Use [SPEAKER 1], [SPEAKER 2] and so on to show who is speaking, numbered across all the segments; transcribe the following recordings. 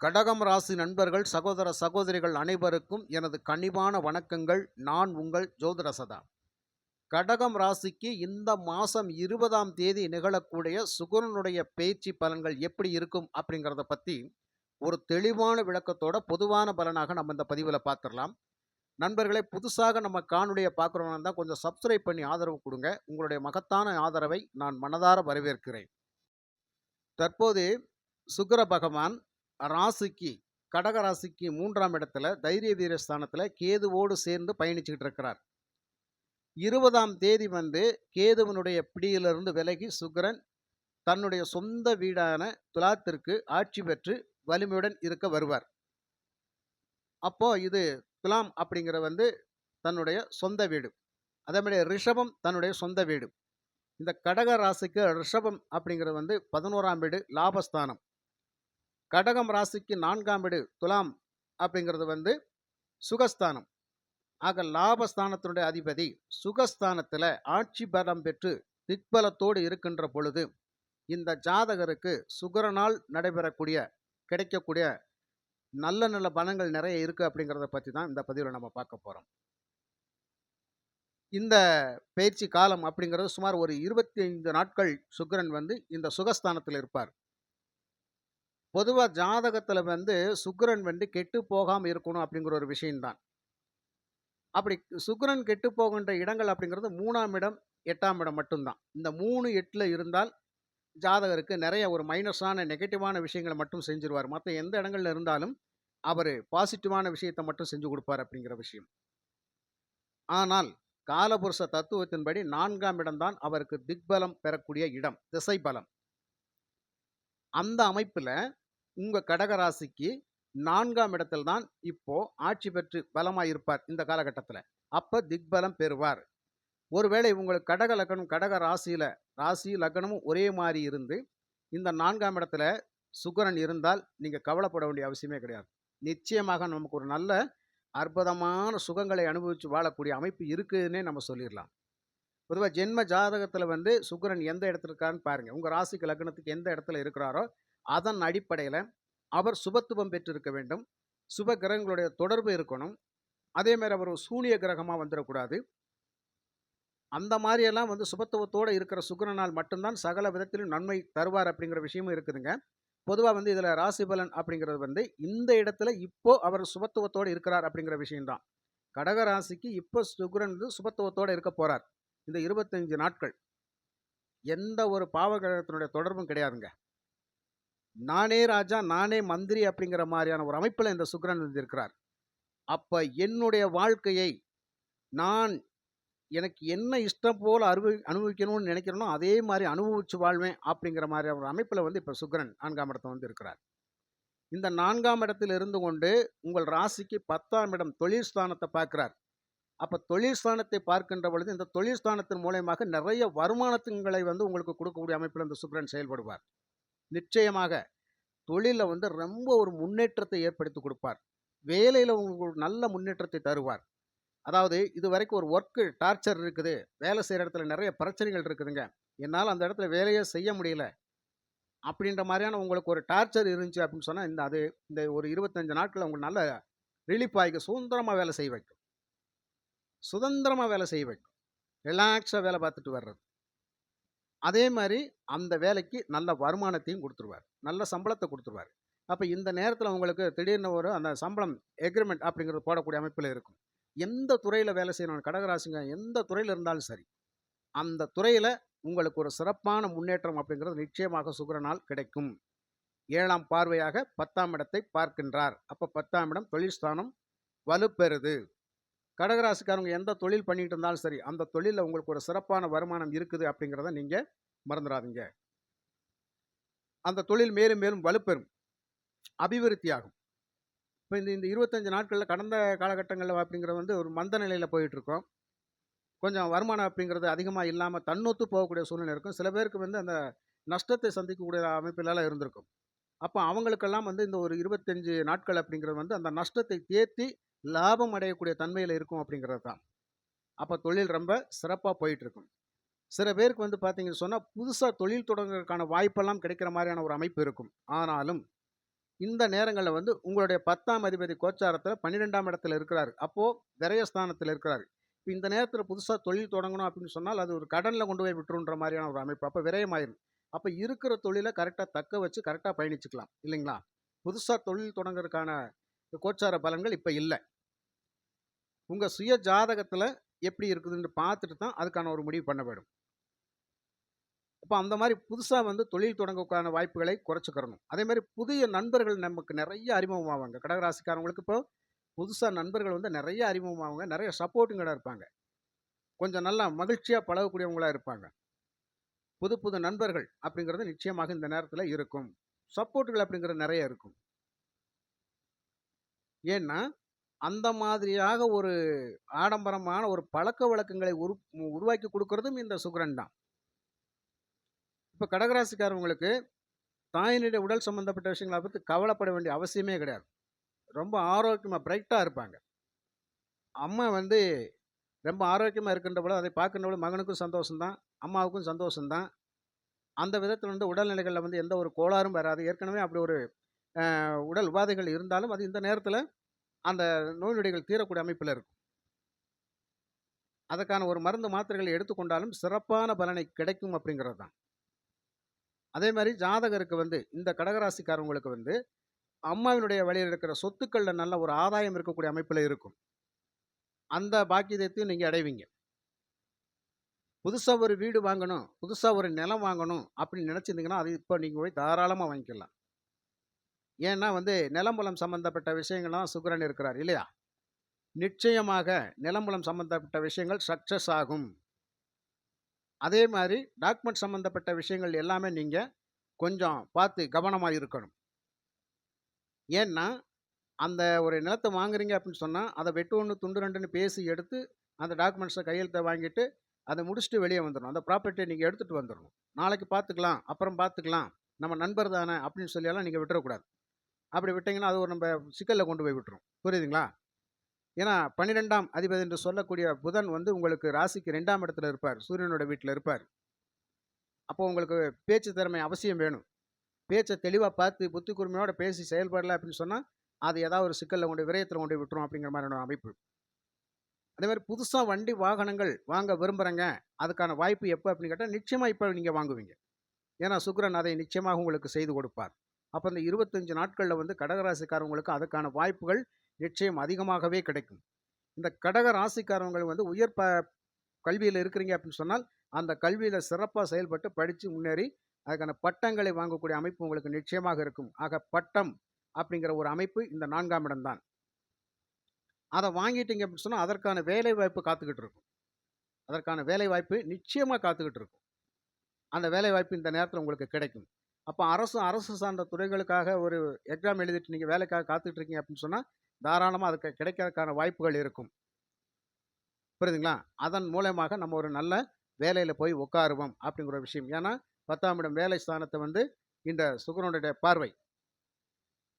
[SPEAKER 1] கடகம் ராசி நண்பர்கள், சகோதர சகோதரிகள் அனைவருக்கும் எனது கனிவான வணக்கங்கள். நான் உங்கள் ஜோதிட சதா. கடகம் ராசிக்கு இந்த மாசம் 20ஆம் தேதி நிகழக்கூடிய சுக்கிரனுடைய பேச்சு பலன்கள் எப்படி இருக்கும் அப்படிங்கிறத பத்தி ஒரு தெளிவான விளக்கத்தோட பொதுவான பலனாக நம்ம இந்த பதிவுல பார்த்துடலாம். நண்பர்களே, புதுசாக நம்ம காணொளியை பார்க்குறவங்க இருந்தால் கொஞ்சம் சப்ஸ்கிரைப் பண்ணி ஆதரவு கொடுங்க. உங்களுடைய மகத்தான ஆதரவை நான் மனதார வரவேற்கிறேன். தற்போது சுக்கிர பகவான் ராசிக்கு கடக ராசிக்கு 3ஆம் இடத்துல தைரிய வீர ஸ்தானத்துல கேதுவோடு சேர்ந்து பயணிச்சுக்கிட்டு இருக்கிறார். 20ஆம் தேதி கேதுவனுடைய பிடியிலிருந்து விலகி சுக்கிரன் தன்னுடைய சொந்த வீடான துலாத்திற்கு ஆட்சி பெற்று வலிமையுடன் இருக்க வருவார். அப்போ இது துலாம் அப்படிங்கிற தன்னுடைய சொந்த வீடு. அதே மாதிரி ரிஷபம் தன்னுடைய சொந்த வீடு. இந்த கடக ராசிக்கு ரிஷபம் அப்படிங்கிறது 11ஆம் வீடு லாபஸ்தானம். கடகம் ராசிக்கு 4ஆம் வீடு துலாம் அப்படிங்கிறது சுகஸ்தானம். ஆக லாபஸ்தானத்தினுடைய அதிபதி சுகஸ்தானத்தில் ஆட்சி பலம் பெற்று திக்பலத்தோடு இருக்கின்ற பொழுது இந்த ஜாதகருக்கு சுக்கிரனால் கிடைக்கக்கூடிய நல்ல நல்ல பலன்கள் நிறைய இருக்கு அப்படிங்கிறத பற்றி தான் இந்த பதிவில் நம்ம பார்க்க போகிறோம். இந்த பயிற்சி காலம் அப்படிங்கிறது சுமார் ஒரு 25 நாட்கள் சுக்கிரன் இந்த சுகஸ்தானத்தில் இருப்பார். பொதுவாக ஜாதகத்தில் சுக்கிரன் கெட்டு போகாமல் இருக்கணும் அப்படிங்கிற ஒரு விஷயம்தான். அப்படி சுக்கிரன் கெட்டு போகின்ற இடங்கள் அப்படிங்கிறது 3ஆம் இடம் 8ஆம் இடம் மட்டும்தான். இந்த 3, 8ல் இருந்தால் ஜாதகருக்கு நிறைய ஒரு மைனஸான நெகட்டிவான விஷயங்களை மட்டும் செஞ்சிருவார். மற்ற எந்த இடங்கள்ல இருந்தாலும் அவர் பாசிட்டிவான விஷயத்தை மட்டும் செஞ்சு கொடுப்பார் அப்படிங்கிற விஷயம். ஆனால் காலபுருஷ தத்துவத்தின்படி 4ஆம் இடம்தான் அவருக்கு திக்பலம் பெறக்கூடிய இடம், திசை பலம். அந்த அமைப்பில் உங்கள் கடகராசிக்கு 4ஆம் இடத்தில் தான் இப்போ ஆட்சி பெற்று பலமாக இருப்பார் இந்த காலகட்டத்தில். அப்போ திக்பலம் பெறுவார். ஒருவேளை உங்களுக்கு கடக லக்னம் கடக ராசி லக்னமும் ஒரே மாதிரி இருந்து இந்த 4ஆம் இடத்துல சுக்கிரன் இருந்தால் நீங்கள் கவலைப்பட வேண்டிய அவசியமே கிடையாது. நிச்சயமாக நமக்கு ஒரு நல்ல அற்புதமான சுகங்களை அனுபவித்து வாழக்கூடிய அமைப்பு இருக்குதுன்னே நம்ம சொல்லிடலாம். பொதுவாக ஜென்ம ஜாதகத்தில் சுக்கிரன் எந்த இடத்துல இருக்கான்னு பாருங்கள். உங்கள் ராசிக்கு லக்னத்துக்கு எந்த இடத்துல இருக்கிறாரோ அதன் அடிப்படையில் அவர் சுபத்துவம் பெற்றிருக்க வேண்டும். சுப கிரகங்களுடைய தொடர்பு இருக்கணும். அதே மாதிரி அவர் சூனிய கிரகமாக வந்துடக்கூடாது. அந்த மாதிரியெல்லாம் சுபத்துவத்தோடு இருக்கிற சுக்கிரனால் மட்டும்தான் சகல விதத்திலும் நன்மை தருவார் அப்படிங்கிற விஷயமும் இருக்குதுங்க. பொதுவாக இதில் ராசி பலன் அப்படிங்கிறது இந்த இடத்துல இப்போ அவர் சுபத்துவத்தோடு இருக்கிறார் அப்படிங்கிற விஷயம்தான். கடக ராசிக்கு இப்போ சுக்கிரன் சுபத்துவத்தோடு இருக்க போகிறார். இந்த 25 நாட்கள் எந்த ஒரு பாவகிரகத்தினுடைய தொடர்பும் கிடையாதுங்க. நானே ராஜா நானே மந்திரி அப்படிங்கிற மாதிரியான ஒரு அமைப்பில் இந்த சுக்கிரன் இருக்கிறார். அப்போ என்னுடைய வாழ்க்கையை நான் எனக்கு என்ன இஷ்டம் போல் அனுபவிக்கணும்னு நினைக்கிறேனோ அதே மாதிரி அனுபவிச்சு வாழ்வேன் அப்படிங்கிற மாதிரி ஒரு அமைப்பில் இப்போ சுக்கிரன் 4ஆம் இடத்தை இருக்கிறார். இந்த 4ஆம் இடத்தில் இருந்து கொண்டு உங்கள் ராசிக்கு 10ஆம் இடம் தொழில் ஸ்தானத்தை பார்க்கிறார். அப்போ தொழில் ஸ்தானத்தை பார்க்கின்ற பொழுது இந்த தொழில் ஸ்தானத்தின் மூலயமாக நிறைய வருமானத்துங்களை உங்களுக்கு கொடுக்கக்கூடிய அமைப்பில் இந்த சுக்கிரன் செயல்படுவார். நிச்சயமாக தொழிலில் ரொம்ப ஒரு முன்னேற்றத்தை ஏற்படுத்தி கொடுப்பார். வேலையில் உங்களுக்கு நல்ல முன்னேற்றத்தை தருவார். அதாவது இது வரைக்கும் ஒரு ஒர்க்கு டார்ச்சர் இருக்குது, வேலை செய்கிற இடத்துல நிறைய பிரச்சனைகள் இருக்குதுங்க, என்னால் அந்த இடத்துல வேலையே செய்ய முடியல அப்படின்ற மாதிரியான உங்களுக்கு ஒரு டார்ச்சர் இருந்துச்சு அப்படின்னு சொன்னால் இந்த ஒரு 25 நாட்கள் உங்களுக்கு நல்ல ரிலீஃப் ஆகி சுதந்திரமாக வேலை செய்ய வைக்கும். ரிலாக்ஸாக வேலை பார்த்துட்டு வர்றது. அதே மாதிரி அந்த வேலைக்கு நல்ல வருமானத்தையும் கொடுத்துருவார், நல்ல சம்பளத்தை கொடுத்துருவார். அப்போ இந்த நேரத்தில் உங்களுக்கு திடீர்னு அந்த சம்பளம் எக்ரிமெண்ட் அப்படிங்கிறது போடக்கூடிய அமைப்பில் இருக்கும். எந்த துறையில் வேலை செய்யணும் கடகராசிங்க, எந்த துறையில் இருந்தாலும் சரி அந்த துறையில் உங்களுக்கு ஒரு சிறப்பான முன்னேற்றம் அப்படிங்கிறது நிச்சயமாக சுக்கிரனால் கிடைக்கும். 7ஆம் பார்வையாக 10ஆம் இடத்தை பார்க்கின்றார். அப்போ 10ஆம் இடம் தொழில் ஸ்தானம் வலுப்பெறுது. கடகராசிக்காரங்க எந்த தொழில் பண்ணிட்டு இருந்தாலும் சரி அந்த தொழிலில் உங்களுக்கு ஒரு சிறப்பான வருமானம் இருக்குது அப்படிங்கிறத நீங்கள் மறந்துடாதீங்க. அந்த தொழில் மேலும் மேலும் வலுப்பெறும், அபிவிருத்தியாகும். இப்போ இந்த 25 நாட்களில் கடந்த காலகட்டங்களில் அப்படிங்கிறது ஒரு மந்த நிலையில் போயிட்டுருக்கோம். கொஞ்சம் வருமானம் அப்படிங்கிறது அதிகமாக இல்லாமல் தன்னொத்து போகக்கூடிய சூழ்நிலை இருக்கும். சில பேருக்கு அந்த நஷ்டத்தை சந்திக்கக்கூடிய அமைப்பிலெல்லாம் இருந்திருக்கும். அப்போ அவங்களுக்கெல்லாம் இந்த ஒரு 25 நாட்கள் அப்படிங்கிறது அந்த நஷ்டத்தை தேற்றி லாபம் அடையக்கூடிய தன்மையில் இருக்கும் அப்படிங்கிறது தான். அப்போ தொழில் ரொம்ப சிறப்பாக போயிட்டுருக்கும். சில பேருக்கு பார்த்தீங்கன்னு சொன்னால் புதுசாக தொழில் தொடங்குறதுக்கான வாய்ப்பெல்லாம் கிடைக்கிற மாதிரியான ஒரு அமைப்பு இருக்கும். ஆனாலும் இந்த நேரங்கள்ல வந்து உங்களுடைய 10ஆம் அதிபதி கோச்சாரத்துல 12ஆம் இடத்துல இருக்கிறாரு. அப்போ விரயஸ்தானத்துல இருக்கிறாரு. இப்ப இந்த நேரத்துல புதுசா தொழில் தொடங்கணும் அப்படின்னு சொன்னால், அது ஒரு கடன்ல கொண்டு போய் விட்டுருன்ற மாரியான ஒரு அமைப்பு. அப்ப விரயமாயிரும். அப்ப இருக்கிற தொழில கரெக்ட்டா தக்க வச்சு கரெக்ட்டா பயணிச்சுக்கலாம். இல்லைங்களா? புதுசா தொழில் தொடங்குறதுக்கான கோச்சார பலன்கள் இப்ப இல்ல. உங்க சுய ஜாதகத்துல எப்படி இருக்குதுன்னு பார்த்துட்டு தான் அதுக்கான ஒரு முடிவு பண்ண வேண்டும். அப்ப அந்த மாரி புதுசா வந்து தொழில் தொடங்கக்கான வாய்ப்புகளை குறைச்சுக்கிறணும். அதே மாரி புதிய நண்பர்கள் நமக்கு நெறைய அறிமுகமாவாங்க. கடகராசிக்காரங்களுக்கு இப்போ புதுசா நண்பர்கள் வந்து நெறைய அறிமுகமாவாங்க. நெறைய சப்போர்ட்டிங்கா இருப்பாங்க. கொஞ்சம் நல்லா மகிழ்ச்சியா பழகக்கூடியவங்களா இருப்பாங்க. புது புது நண்பர்கள் அப்படிங்கிறது நிச்சயமாக இந்த நேரத்துல இருக்கும். சப்போர்ட்டுகள் அப்படிங்கிறது நெறைய இருக்கும். ஏன்னா, அந்த மாதிரியாக ஒரு ஆடம்பரமான ஒரு பழக்கவழக்கங்களை உருவாக்கி குடுக்குறதும் இந்த சுக்கிரன் தான். இப்ப கடகராசிக்காரவங்களுக்கு தாயினுடைய உடல் சம்பந்தப்பட்ட விஷயங்கள பத்தி கவலைப்பட வேண்டிய அவசியமே கிடையாது. ரொம்ப ஆரோக்கியமா பிரைட்டா இருப்பாங்க. அம்மா வந்து ரொம்ப ஆரோக்கியமா இருக்கின்ற பொழுது, அதை பார்க்கின்ற பொழுது மகனுக்கும் சந்தோஷம் தான், அம்மாவுக்கும் சந்தோஷம் தான். அந்த விதத்தில வந்து உடல்நிலைகள்ல வந்து எந்த ஒரு கோளாறும் வராது. ஏற்கனவே அப்படி ஒரு உடல் உபாதைகள் இருந்தாலும், அது இந்த நேரத்தில அந்த நோய் நொடிகள் தீரக்கூடிய அமைப்பில இருக்கும். அதற்கான ஒரு மருந்து மாத்திரைகளை எடுத்துக்கொண்டாலும் சிறப்பான பலனை கிடைக்கும் அப்படிங்கிறது தான். அதே மாரி ஜாதகருக்கு வந்து இந்த கடகராசிக்காரவங்களுக்கு வந்து அம்மாவினுடைய வழியில இருக்கிற சொத்துக்கள்ல நல்ல ஒரு ஆதாயம் இருக்கக்கூடிய அமைப்பில இருக்கும். அந்த பாக்கியத்தையும் நீங்க அடைவீங்க. புதுசா ஒரு வீடு வாங்கணும், புதுசா ஒரு நிலம் வாங்கணும் அப்படின்னு நினைச்சிருந்தீங்கன்னா, அது இப்ப நீங்க போய் தாராளமா வாங்கிக்கலாம். ஏன்னா வந்து நிலம் புலம் சம்பந்தப்பட்ட விஷயங்கள்லாம் சுக்கிரன் இருக்கிறார் இல்லையா? நிச்சயமாக நிலம் புலம் சம்பந்தப்பட்ட விஷயங்கள் சக்சஸ் ஆகும். அதே மாரி டாக்குமெண்ட் சம்பந்தப்பட்ட விஷயங்கள் எல்லாமே நீங்க கொஞ்சம் பார்த்து கவனமா இருக்கணும். ஏன்னா, அந்த ஒரு நிலத்த வாங்குறீங்க அப்படின்னு சொன்னா, அத வெட்டு 1 துண்டு 2ன்னு பேசி எடுத்து, அந்த டாக்குமெண்ட்ஸ கையெழுத்த வாங்கிட்டு, அத முடிச்சுட்டு வெளிய வந்துரணும். அந்த ப்ராப்பர்ட்டிய நீங்க எடுத்துட்டு வந்துரணும். நாளைக்கு பார்த்துக்கலாம், அப்புறம் பார்த்துக்கலாம், நம்ம நண்பர் தானே அப்படின்னு சொல்லியெல்லாம் நீங்க விட்டுறக்கூடாது. அப்படி விட்டீங்கன்னா, அது ஒரு நம்ப சிக்கல்ல கொண்டு போய் விட்டுரும். புரியுதுங்களா? ஏன்னா 12ஆம் அதிபதி என்று சொல்லக்கூடிய புதன் வந்து உங்களுக்கு ராசிக்கு 2ஆம் இடத்துல இருப்பார். சூரியனோட வீட்ல இருப்பார். அப்போ உங்களுக்கு பேச்சு திறமை அவசியம் வேணும். பேச்ச தெளிவா பார்த்து புத்தி கூர்மையோட பேசி செயல்படல அப்படின்னு சொன்னா, அது ஏதாவது ஒரு சிக்கல்ல கொண்டு விரயத்தில கொண்டு போய் விட்டுரும் அப்படிங்கிற மாரியான அமைப்பு. அதே மாரி புதுசா வண்டி, வாகனங்கள் வாங்க விரும்புறேங்க. அதுக்கான வாய்ப்பு எப்ப அப்படின்னு கேட்டா, நிச்சயமா இப்ப நீங்க வாங்குவீங்க. ஏன்னா சுக்கிரன் அதை நிச்சயமாக உங்களுக்கு செய்து கொடுப்பார். அப்ப இந்த 25 நாட்கள்ல வந்து கடகராசிக்காரவங்களுக்கு அதுக்கான வாய்ப்புகள் நிச்சயம் அதிகமாகவே கிடைக்கும். இந்த கடக ராசிக்காரவங்கள் வந்து உயர் கல்வியில இருக்கிறீங்க அப்படின்னு சொன்னால், அந்த கல்வியில சிறப்பா செயல்பட்டு படிச்சு முன்னேறி, அதுக்கான பட்டங்களை வாங்கக்கூடிய அமைப்பு உங்களுக்கு நிச்சயமாக இருக்கும். ஆக பட்டம் அப்படிங்கிற ஒரு அமைப்பு இந்த 4ஆம் இடம் தான். அத வாங்கிட்டீங்க அப்படின்னு சொன்னா, அதற்கான வேலை வாய்ப்பு காத்துக்கிட்டு இருக்கும். அதற்கான வேலை வாய்ப்பு நிச்சயமா காத்துக்கிட்டு இருக்கும். அந்த வேலை வாய்ப்பு இந்த நேரத்தில உங்களுக்கு கிடைக்கும். அப்ப அரசு சார்ந்த துறைகளுக்காக ஒரு எக்ஸாம் எழுதிட்டு நீங்க வேலைக்காக காத்துட்டு இருக்கீங்க அப்படின்னு சொன்னா, தாராளமா அதுக்கு கிடைக்கிறதுக்கான வாய்ப்புகள் இருக்கும். புரியுதுங்களா? அதன் மூலியமாக நம்ம ஒரு நல்ல வேலையில போய் உட்காருவோம் அப்படிங்கிற ஒரு விஷயம். ஏன்னா 10ஆம் இடம் வேலை ஸ்தானத்த வந்து இந்த சுக்கிரனுடைய பார்வை.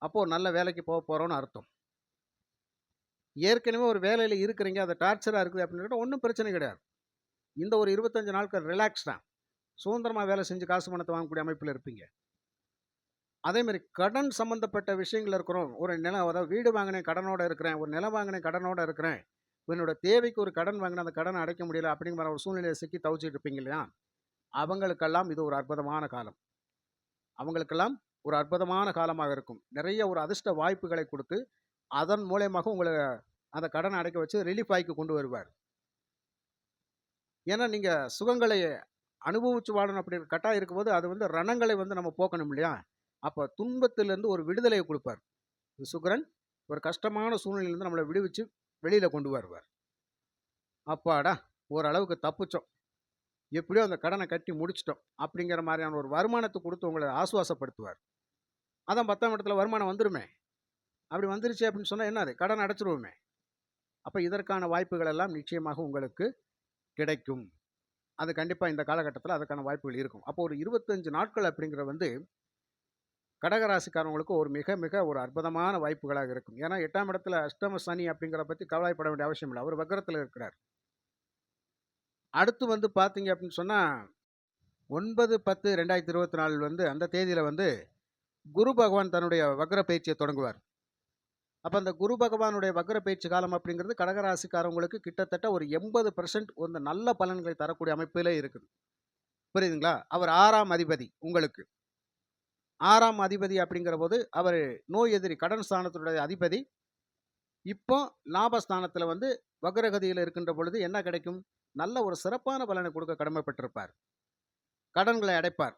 [SPEAKER 1] அப்போ நல்ல வேலைக்கு போறோம்னு அர்த்தம். ஏற்கனவே ஒரு வேலையில இருக்கிறீங்க, அது டார்ச்சரா இருக்குது அப்படின்னு கேட்டா ஒண்ணும் பிரச்சனை கிடையாது. இந்த ஒரு 25 நாட்கள் ரிலாக்ஸ் தான். சுதந்திரமா வேலை செஞ்சு காசு பணத்த வாங்கக்கூடிய அமைப்புல இருப்பீங்க. அதே மாரி கடன் சம்பந்தப்பட்ட விஷயங்கள்ல இருக்கிறோம். ஒரு நிலம் அதாவது வீடு வாங்கினேன் கடனோட இருக்கிறேன். ஒரு நிலம் வாங்கினேன் கடனோட இருக்கிறேன். என்னோட தேவைக்கு ஒரு கடன் வாங்கினேன். அந்த கடன அடைக்க முடியல அப்படிங்கிற ஒரு சூழ்நிலையில சிக்கி தவிச்சிட்டு இருப்பீங்க இல்லையா? அவங்களுக்கெல்லாம் இது ஒரு அற்புதமான காலம். அவங்களுக்கெல்லாம் ஒரு அற்புதமான காலமாக இருக்கும். நிறைய ஒரு அதிர்ஷ்ட வாய்ப்புகளை குடுத்து, அதன் மூலியமாக உங்கள அந்த கடன அடைக்க வச்சு ரிலீஃப் ஆக்கி கொண்டு வருவார். ஏன்னா, நீங்க சுகங்களை அனுபவிச்சு வாழணும் அப்படிங்கிற கட்டாயம் இருக்கும்போது, அது வந்து ரணங்களை வந்து நம்ம போக்கணும் இல்லையா? அப்ப துன்பத்திலிருந்து ஒரு விடுதலைய குடுப்பார். சுக்கிரன் ஒரு கஷ்டமான சூழ்நிலையிலிருந்து நம்மள விடுவிச்சு வெளியில கொண்டு வருவார். அப்பாடா! ஓரளவுக்கு தப்பிச்சோம். எப்படியோ அந்த கடன கட்டி முடிச்சுட்டோம். அப்படிங்கிற மாரியான ஒரு வருமானத்த குடுத்து உங்கள ஆசுவாசப்படுத்துவார். அதான் 10ஆம் இடத்துல வருமானம் வந்துருமே! அப்படி வந்துருச்சு அப்படின்னு சொன்னா என்னது? கடன் அடைச்சுருவோமே! அப்ப இதற்கான வாய்ப்புகள் எல்லாம் நிச்சயமாக உங்களுக்கு கிடைக்கும். அது கண்டிப்பா இந்த காலகட்டத்தில அதுக்கான வாய்ப்புகள் இருக்கும். அப்போ ஒரு 25 நாட்கள் அப்படிங்கிறது வந்து கடகராசிக்காரவங்களுக்கு ஒரு மிக, மிக ஒரு அற்புதமான வாய்ப்புகளாக இருக்கும். ஏன்னா 8ஆம் இடத்துல அஷ்டம சனி அப்படிங்கிறத பத்தி கவலைப்பட வேண்டிய அவசியம் இல்ல. அவர் வக்ரத்துல இருக்கிறார். அடுத்து வந்து பார்த்தீங்க அப்படின்னு சொன்னா 9/10/2024 வந்து அந்த தேதியில வந்து குரு பகவான் தன்னுடைய வக்ர பயிற்சியை தொடங்குவார். அப்ப அந்த குரு பகவானுடைய வக்ர பயிற்சி காலம் அப்படிங்கிறது கடகராசிக்காரவங்களுக்கு கிட்டத்தட்ட ஒரு 80% ஒரு நல்ல பலன்களை தரக்கூடிய அமைப்பிலே இருக்குது. புரியுதுங்களா? அவர் 6ஆம் அதிபதி உங்களுக்கு. 6ஆம் அதிபதி அப்படிங்கிறபோது, அவரு நோய் எதிரி கடன் ஸ்தானத்தினுடைய அதிபதி. இப்போ லாபஸ்தானத்தில வந்து வக்ரகதியில இருக்கின்ற பொழுது என்ன கிடைக்கும்? நல்ல ஒரு சிறப்பான பலனை கொடுக்க கடமைப்பட்டிருப்பார். கடன்களை அடைப்பார்.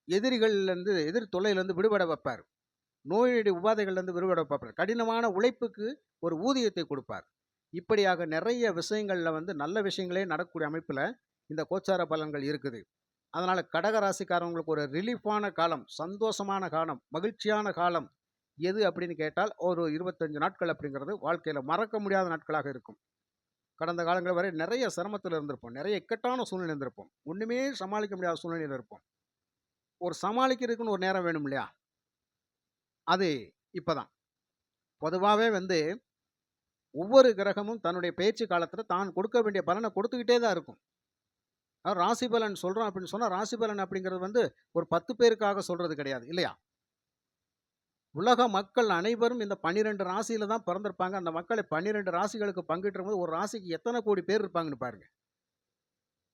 [SPEAKER 1] எதிரிகள்லேருந்து எதிர் தொல்லையிலிருந்து விடுபட வைப்பார். நோயுடைய உபாதைகள்லேருந்து விடுபட வைப்பார். கடினமான உழைப்புக்கு ஒரு ஊதியத்தை கொடுப்பார். இப்படியாக நிறைய விஷயங்கள்ல வந்து நல்ல விஷயங்களே நடக்கக்கூடிய அமைப்பில இந்த கோச்சார பலன்கள் இருக்குது. அதனால கடக ராசிக்காரவங்களுக்கு ஒரு ரிலீஃபான காலம், சந்தோஷமான காலம், மகிழ்ச்சியான காலம் எது அப்படின்னு கேட்டால், ஒரு 25 நாட்கள் அப்படிங்கிறது வாழ்க்கையில மறக்க முடியாத நாட்களாக இருக்கும். கடந்த காலங்கள் வரை நிறைய சிரமத்தில இருந்திருப்போம். நிறைய இக்கட்டான சூழ்நிலை இருந்திருப்போம். ஒண்ணுமே சமாளிக்க முடியாத சூழ்நிலையில இருப்போம். ஒரு சமாளிக்கிறதுக்குன்னு ஒரு நேரம் வேணும் இல்லையா? அது இப்பதான். பொதுவாவே வந்து ஒவ்வொரு கிரகமும் தன்னுடைய பெயர்ச்சி காலத்துல தான் கொடுக்க வேண்டிய பலன கொடுத்துக்கிட்டே தான் இருக்கும். ராசி பலன் சொல்றோம் அப்படின்னு சொன்னா, ராசி பலன் அப்படிங்கிறது வந்து ஒரு 10 பேருக்காக சொல்றது கிடையாது இல்லையா? உலக மக்கள் அனைவரும் இந்த 12 ராசியில தான் பிறந்திருப்பாங்க. அந்த மக்களை 12 ராசிகளுக்கு பங்கிடும்போது, ஒரு ராசிக்கு எத்தனை கோடி பேர் இருப்பாங்கன்னு பாருங்க.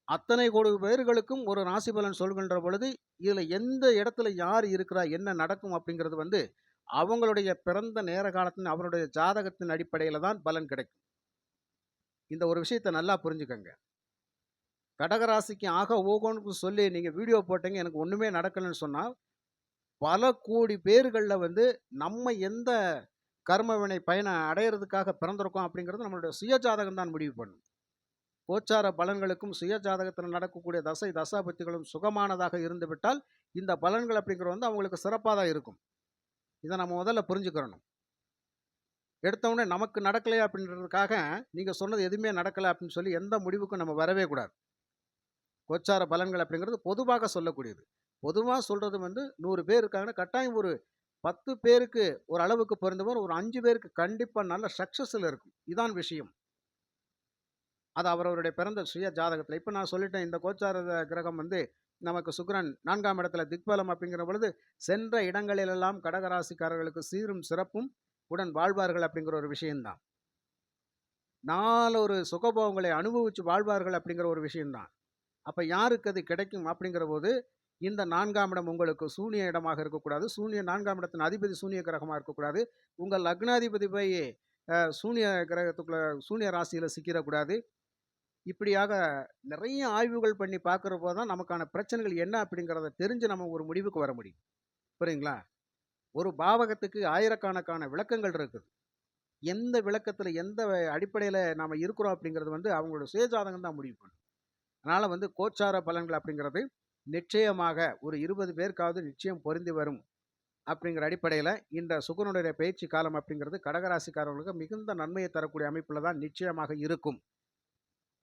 [SPEAKER 1] அத்தனை கோடி பேர்களுக்கும் ஒரு ராசி பலன் சொல்கின்ற பொழுது, இதுல எந்த இடத்துல யார் இருக்கிறா, என்ன நடக்கும் அப்படிங்கிறது வந்து, அவங்களுடைய பிறந்த நேர காலத்தின் அவருடைய ஜாதகத்தின் அடிப்படையில தான் பலன் கிடைக்கும். இந்த ஒரு விஷயத்த நல்லா புரிஞ்சுக்கங்க. கடகராசிக்கு ஆக ஓகோன்னு சொல்லி நீங்க வீடியோ போட்டீங்க, எனக்கு ஒண்ணுமே நடக்கலன்னு சொன்னா, பல கோடி பேர்கள்ல வந்து நம்ம எந்த கர்மவினை பயனை அடையறதுக்காக பிறந்திருக்கோம் அப்படிங்கிறது நம்மளுடைய சுய ஜாதகம் தான் முடிவு பண்ணும். கோச்சார பலன்களுக்கும் சுய ஜாதகத்தில் நடக்கக்கூடிய தசை தசாபத்திகளும் சுகமானதாக இருந்துவிட்டால், இந்த பலன்கள் அப்படிங்கிறது வந்து அவங்களுக்கு சிறப்பா தான் இருக்கும். இத நம்ம முதல்ல புரிஞ்சுக்கிறணும். எடுத்தவுடனே நமக்கு நடக்கலையா அப்படின்றதுக்காக, நீங்க சொன்னது எதுவுமே நடக்கல அப்படின்னு சொல்லி எந்த முடிவுக்கும் நம்ம வரவே கூடாது. கோச்சார பலன்கள் அப்படிங்கிறது பொதுவாக சொல்லக்கூடியது. பொதுவா சொல்றது வந்து 100 பேர் இருக்காங்கன்னா, கட்டாயம் ஒரு 10 பேருக்கு ஒரு அளவுக்கு பொருந்தும். ஒரு 5 பேருக்கு கண்டிப்பா நல்ல சக்சஸ்ல இருக்கும். இதான் விஷயம். அது அவரவருடைய பிறந்த சுய ஜாதகத்துல. இப்ப நான் சொல்லிட்டேன், இந்த கோச்சார கிரகம் வந்து நமக்கு சுக்கிரன் 4ஆம் இடத்துல திக்பலம் அப்படிங்கிற பொழுது, சென்ற இடங்களிலெல்லாம் கடகராசிக்காரர்களுக்கு சீரும் சிறப்பும் உடன் வாழ்வார்கள் அப்படிங்கிற ஒரு விஷயம் தான். நாளொரு சுகபோகங்களை அனுபவிச்சு வாழ்வார்கள் அப்படிங்கிற ஒரு விஷயம் தான். அப்ப யாருக்கு அது கிடைக்கும் அப்படிங்கிற போது, இந்த 4ஆம் இடம் உங்களுக்கு சூனிய இடமாக இருக்கக்கூடாது. 4ஆம் இடத்தின் அதிபதி சூனிய கிரகமா இருக்கக்கூடாது. உங்கள் லக்னாதிபதி போய் சூனிய கிரகத்துக்குள்ள சூனிய ராசியில சிக்கிரக்கூடாது. இப்படியாக நிறைய ஆய்வுகள் பண்ணி பார்க்கிறப்போ தான் நமக்கான பிரச்சனைகள் என்ன அப்படிங்கிறத தெரிஞ்சு நம்ம ஒரு முடிவுக்கு வர முடியும். புரியுங்களா? ஒரு பாவகத்துக்கு ஆயிரக்கணக்கான விளக்கங்கள் இருக்குது. எந்த விளக்கத்துல, எந்த அடிப்படையில நாம இருக்கிறோம் அப்படிங்கிறது வந்து அவங்களோட சுயஜாதகம் தான் முடிவு பண்ணும். அதனால வந்து கோச்சார பலன்கள் அப்படிங்கிறது நிச்சயமாக ஒரு 20 பேருக்காவது நிச்சயம் பொருந்தி வரும் அப்படிங்கிற அடிப்படையில இந்த சுக்கிரனுடைய பயிற்சி காலம் அப்படிங்கிறது கடகராசிக்காரர்களுக்கு மிகுந்த நன்மையை தரக்கூடிய அமைப்புல தான் நிச்சயமாக இருக்கும்.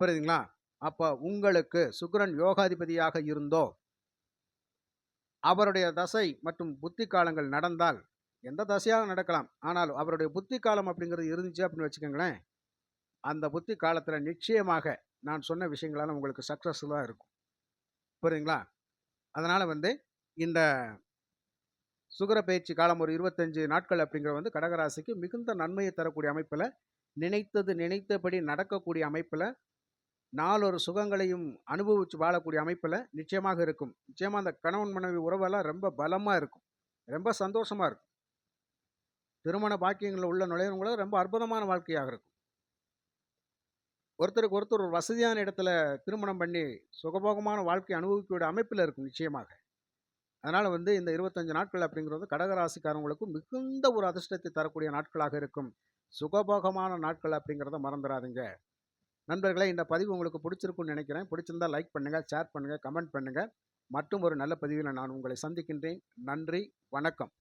[SPEAKER 1] புரியுதுங்களா? அப்ப உங்களுக்கு சுக்கிரன் யோகாதிபதியாக இருந்தோ, அவருடைய தசை மற்றும் புத்தி காலங்கள் நடந்தால், எந்த தசையாக நடக்கலாம். ஆனால் அவருடைய புத்தி காலம் அப்படிங்கிறது இருந்துச்சு அப்படின்னு வச்சுக்கோங்களேன், அந்த புத்தி காலத்துல நிச்சயமாக நான் சொன்ன விஷயங்களெல்லாம் உங்களுக்கு சக்சஸ்ஃபுல்லா இருக்கும். புரியுதுங்களா? அதனால வந்து இந்த சுக்கிர பயிற்சி காலம் ஒரு 25 நாட்கள் அப்படிங்கிறது வந்து கடகராசிக்கு மிகுந்த நன்மையை தரக்கூடிய அமைப்புல, நினைத்தது நினைத்தபடி நடக்கக்கூடிய அமைப்புல, நாளொரு சுகங்களையும் அனுபவிச்சு வாழக்கூடிய அமைப்புல நிச்சயமாக இருக்கும். நிச்சயமா அந்த கணவன் மனைவி உறவெல்லாம் ரொம்ப பலமா இருக்கும். ரொம்ப சந்தோஷமா இருக்கும். திருமண பாக்கியங்கள்ல உள்ள நுழையவங்களும் ரொம்ப அற்புதமான வாழ்க்கையாக இருக்கும். ஒருத்தருக்கு ஒருத்தர் ஒரு வசதியான இடத்துல திருமணம் பண்ணி சுகபோகமான வாழ்க்கை அனுபவிக்கக்கூடிய அமைப்புல இருக்கும் நிச்சயமாக. அதனால வந்து இந்த 25 நாட்கள் அப்படிங்கிறது கடகராசிக்காரங்களுக்கு மிகுந்த ஒரு அதிர்ஷ்டத்தை தரக்கூடிய நாட்களாக இருக்கும். சுகபோகமான நாட்கள் அப்படிங்கிறத மறந்துடாதீங்க. நண்பர்களே, இந்த பதிவு உங்களுக்கு பிடிச்சிருக்கும்னு நினைக்கிறேன். பிடிச்சிருந்தா லைக் பண்ணுங்க, ஷேர் பண்ணுங்க, கமெண்ட் பண்ணுங்க. மற்றும் ஒரு நல்ல பதிவில நான் உங்களை சந்திக்கின்றேன். நன்றி, வணக்கம்.